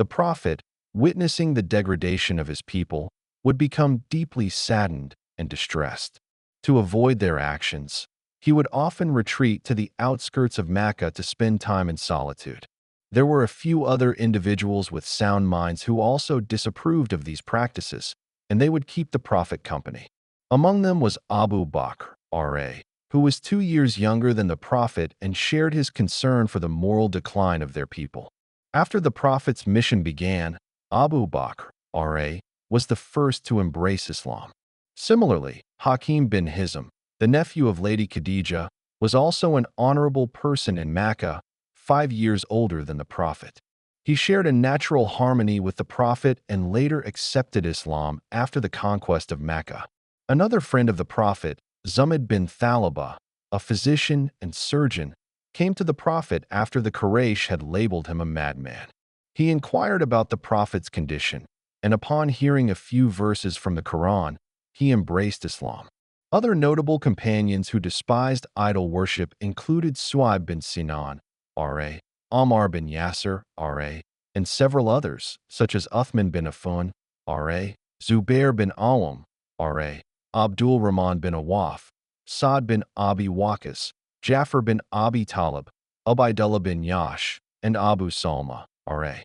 The prophet, witnessing the degradation of his people, would become deeply saddened and distressed. To avoid their actions, he would often retreat to the outskirts of Mecca to spend time in solitude. There were a few other individuals with sound minds who also disapproved of these practices, and they would keep the prophet company. Among them was Abu Bakr, R.A., who was 2 years younger than the prophet and shared his concern for the moral decline of their people. After the prophet's mission began, Abu Bakr, R.A., was the first to embrace Islam. Similarly, Hakim bin Hizam, the nephew of Lady Khadija, was also an honorable person in Mecca, 5 years older than the prophet. He shared a natural harmony with the prophet and later accepted Islam after the conquest of Mecca. Another friend of the prophet, Zumayd bin Thalaba, a physician and surgeon, came to the prophet after the Quraysh had labeled him a madman. He inquired about the prophet's condition, and upon hearing a few verses from the Quran, he embraced Islam. Other notable companions who despised idol worship included Su'aib bin Sinan, R.A., Ammar bin Yasser, R.A., and several others, such as Uthman bin Affan, R.A., Zubair bin Awam, R.A., Abdul Rahman bin Awaf, Sa'd bin Abi Waqqas, Jafar bin Abi Talib, Ubaydullah bin Yash, and Abu Salma, R.A.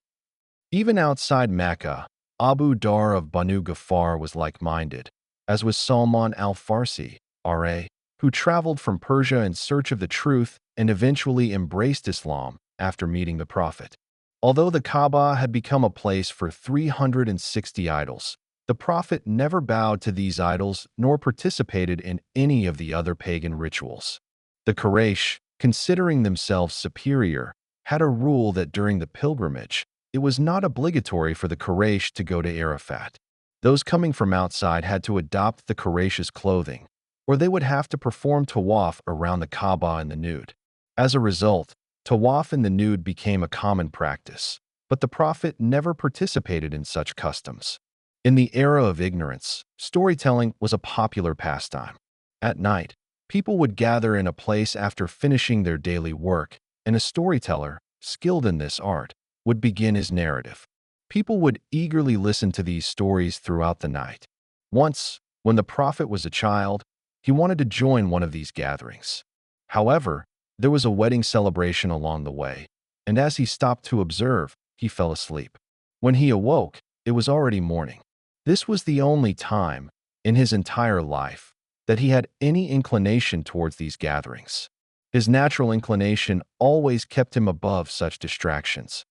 Even outside Mecca, Abu Dar of Banu Ghaffar was like-minded, as was Salman al-Farsi, R.A., who traveled from Persia in search of the truth and eventually embraced Islam after meeting the Prophet. Although the Kaaba had become a place for 360 idols, the Prophet never bowed to these idols nor participated in any of the other pagan rituals. The Quraysh, considering themselves superior, had a rule that during the pilgrimage, it was not obligatory for the Quraysh to go to Arafat. Those coming from outside had to adopt the Quraysh's clothing, or they would have to perform tawaf around the Kaaba in the nude. As a result, tawaf in the nude became a common practice, but the Prophet never participated in such customs. In the era of ignorance, storytelling was a popular pastime. At night, people would gather in a place after finishing their daily work, and a storyteller, skilled in this art, would begin his narrative. People would eagerly listen to these stories throughout the night. Once, when the Prophet was a child, he wanted to join one of these gatherings. However, there was a wedding celebration along the way, and as he stopped to observe, he fell asleep. When he awoke, it was already morning. This was the only time, in his entire life, that he had any inclination towards these gatherings. His natural inclination always kept him above such distractions.